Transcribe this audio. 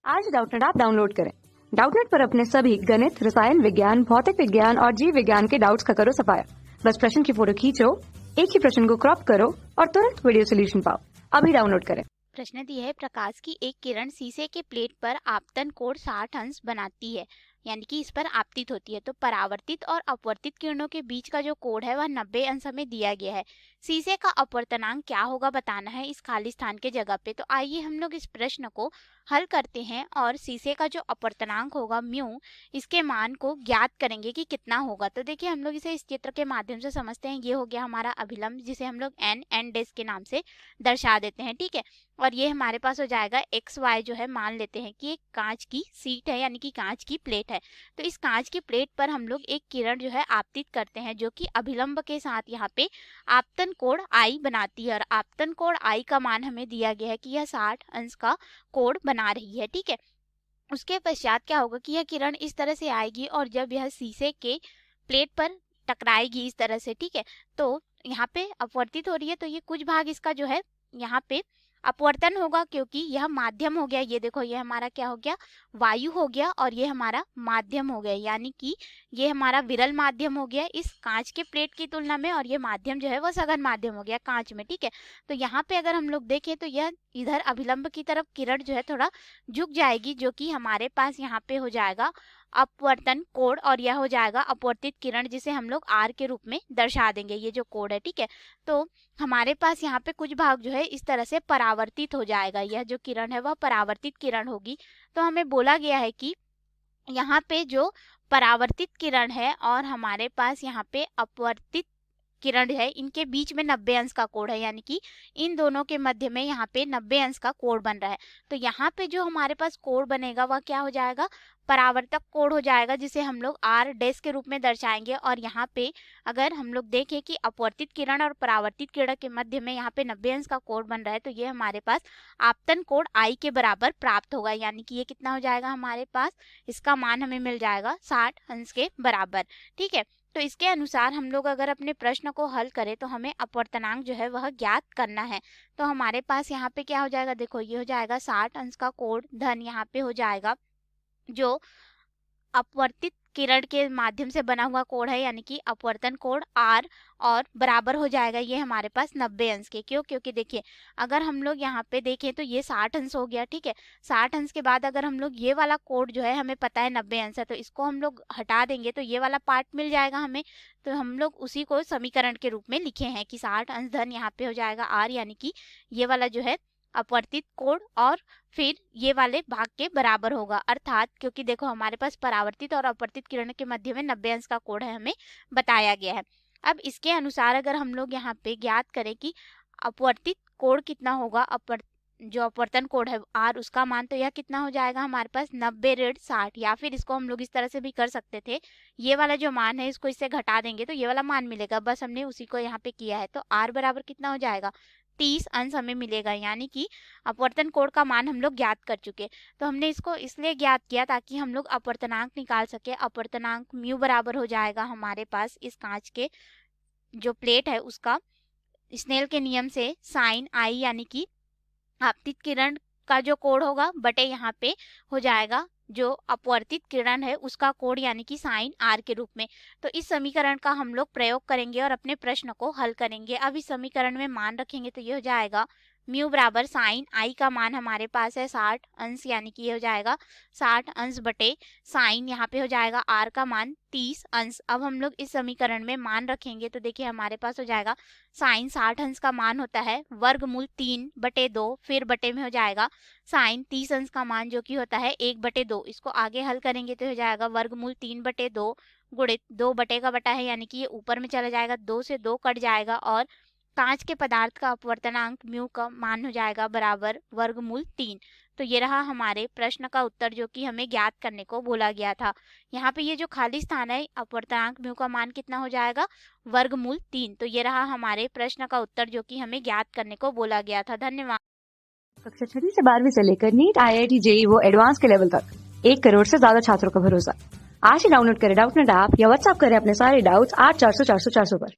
आज Doubtnut app download करें। Doubtnut पर अपने सभी गणित, रसायन विज्ञान, भौतिक विज्ञान और जीव विज्ञान के डाउट्स का करो सफाया। बस प्रश्न की फोटो खींचो, एक ही प्रश्न को क्रॉप करो और तुरंत वीडियो सोल्यूशन पाओ। अभी डाउनलोड करें। प्रश्न दिया है, प्रकाश की एक किरण शीशे के प्लेट पर आपतन कोण 60 अंश बनाती है, यानी कि इस पर आपतित होती है। तो परावर्तित और अपवर्तित किरणों के बीच का जो कोण है वह 90 अंश हमें दिया गया है। शीशे का अपवर्तनांक क्या होगा बताना है इस खाली स्थान के जगह पे। तो आइए हम लोग इस प्रश्न को हल करते हैं और शीशे का जो अपवर्तनांक होगा म्यू, इसके मान को ज्ञात करेंगे कि कितना होगा। तो देखिए हम लोग इसे इस चित्र के माध्यम से समझते हैं। ये हो गया हमारा अभिलंब, जिसे हम लोग एन डेश के नाम से दर्शा देते हैं, ठीक है। और ये हमारे पास हो जाएगा एक्स वाई, जो है मान लेते हैं कि एक कांच की सीट है, यानी कि कांच की प्लेट है। तो इस कांच की प्लेट पर हम लोग एक किरण जो है आपतित करते हैं, जो कि अभिलंब के साथ यहाँ पे आपतन कोण आई बनाती है। और आपतन कोण आई का मान हमें दिया गया है कि यह 60 अंश का कोण बना रही है, ठीक है। उसके पश्चात क्या होगा कि यह किरण इस तरह से आएगी और जब यह शीशे के प्लेट पर टकराएगी इस तरह से, ठीक है, तो यहाँ पे अपवर्तित हो रही है। तो ये कुछ भाग इसका जो है यहाँ पे अपवर्तन होगा, क्योंकि यह माध्यम हो गया। ये देखो, ये हमारा क्या हो गया, वायु हो गया, और ये हमारा माध्यम हो गया, यानी कि ये हमारा विरल माध्यम हो गया इस कांच के प्लेट की तुलना में, और ये माध्यम जो है वह सघन माध्यम हो गया कांच में, ठीक है। तो यहाँ पे अगर हम लोग देखें तो यह इधर अभिलंब की तरफ किरण जो है थोड़ा झुक जाएगी, जो कि हमारे पास यहाँ पे हो जाएगा अपवर्तन कोण, और यह हो जाएगा अपवर्तित किरण, जिसे हम लोग आर के रूप में दर्शा देंगे, ये जो कोण है, ठीक है। तो हमारे पास यहाँ पे कुछ भाग जो है इस तरह से परावर्तित हो जाएगा। यह जो किरण है वह परावर्तित किरण होगी। तो हमें बोला गया है कि यहाँ पे जो परावर्तित किरण है और हमारे पास यहाँ पे अपवर्तित किरण है, इनके बीच में 90 अंश का कोण है, यानी कि इन दोनों के मध्य में यहाँ पे 90 अंश का कोण बन रहा है। तो यहाँ पे जो हमारे पास कोण बनेगा वह क्या हो जाएगा, परावर्तक कोण हो जाएगा, जिसे हम लोग आर डैश के रूप में दर्शाएंगे। और यहाँ पे अगर हम लोग देखें कि अपवर्तित किरण और परावर्तित किरण के मध्य में यहाँ पे 90 अंश का कोण बन रहा है, तो ये हमारे पास आपतन कोण आई के बराबर प्राप्त होगा, यानी कि ये कितना हो जाएगा हमारे पास, इसका मान हमें मिल जाएगा 60 अंश के बराबर, ठीक है। तो इसके अनुसार हम लोग अगर अपने प्रश्न को हल करें तो हमें अपवर्तनांक जो है वह ज्ञात करना है। तो हमारे पास यहाँ पे क्या हो जाएगा, देखो ये हो जाएगा 60 अंश का कोण धन यहाँ पे हो जाएगा जो अपवर्तित किरण के माध्यम से बना हुआ कोण है, यानी कि अपवर्तन कोण आर, और बराबर हो जाएगा ये हमारे पास 90 अंश के। क्यों? क्योंकि देखिए अगर हम लोग यहाँ पे देखें तो ये 60 अंश हो गया, ठीक है। 60 अंश के बाद अगर हम लोग ये वाला कोण जो है हमें पता है 90 अंश है, तो इसको हम लोग हटा देंगे तो ये वाला पार्ट मिल जाएगा हमें। तो हम लोग उसी को समीकरण के रूप में लिखे हैं कि 60 अंश धन यहाँ पे हो जाएगा आर, यानी कि ये वाला जो है अपवर्तित कोण, और फिर ये वाले भाग के बराबर होगा। अर्थात क्योंकि देखो हमारे पास परावर्तित और अपवर्तित किरण के मध्य में 90 अंश का कोण है, हमें बताया गया है। अब इसके अनुसार अगर हम लोग यहाँ पे ज्ञात करें कि अपवर्तित कोण कितना होगा, जो अपवर्तन कोण है आर, उसका मान, तो यह कितना हो जाएगा हमारे पास 90/60, या फिर इसको हम लोग इस तरह से भी कर सकते थे, ये वाला जो मान है इसको इससे घटा देंगे तो ये वाला मान मिलेगा, बस हमने उसी को यहाँ पे किया है। तो आर बराबर कितना हो जाएगा, 30 अंश हमें मिलेगा, यानी कि अपवर्तन कोण का मान हम लोग ज्ञात कर चुके। तो हमने इसको इसलिए ज्ञात किया ताकि हम लोग अपवर्तनांक निकाल सके। अपवर्तनांक म्यू बराबर हो जाएगा हमारे पास इस कांच के जो प्लेट है उसका स्नेल के नियम से साइन आई, यानी कि आपतित किरण का जो कोण होगा बटे यहाँ पे हो जाएगा जो अपवर्तित किरण है उसका कोण, यानी कि साइन आर के रूप में। तो इस समीकरण का हम लोग प्रयोग करेंगे और अपने प्रश्न को हल करेंगे। अब इस समीकरण में मान रखेंगे तो ये हो जाएगा म्यू बराबर साइन आई का मान हमारे पास है 60 अंश, यानी कि ये हो जाएगा 60 अंश बटे साइन, यहाँ पे हो जाएगा आर का मान 30 अंश। अब हम लोग इस समीकरण में मान रखेंगे तो देखिए हमारे पास हो जाएगा साइन 60 अंश का मान होता है वर्गमूल 3/2, फिर बटे में हो जाएगा साइन 30 अंश का मान जो कि होता है 1/2। इसको आगे हल करेंगे तो हो जाएगा वर्गमूल 3/2 गुणित 2 बटे का बटा है, यानी कि ये ऊपर में चला जाएगा, 2 से 2 कट जाएगा, और कांच के पदार्थ का अपवर्तनांक म्यू का मान हो जाएगा बराबर वर्गमूल 3। तो ये रहा हमारे प्रश्न का उत्तर, जो कि हमें ज्ञात करने को बोला गया था। यहाँ पे ये जो खाली स्थान है, अपवर्तनांक म्यू का मान कितना हो जाएगा, वर्गमूल 3। तो ये रहा हमारे प्रश्न का उत्तर, जो कि हमें ज्ञात करने को बोला गया था। धन्यवाद। कक्षा 6 से 12वीं से लेकर नीट, IIT, JEE वो एडवांस के लेवल तक 1 करोड़ से ज्यादा छात्रों का भरोसा। आज ही डाउनलोड करें डाउटनेट ऐप या व्हाट्सएप करें अपने सारे डाउट्स 8400 400 400 पर।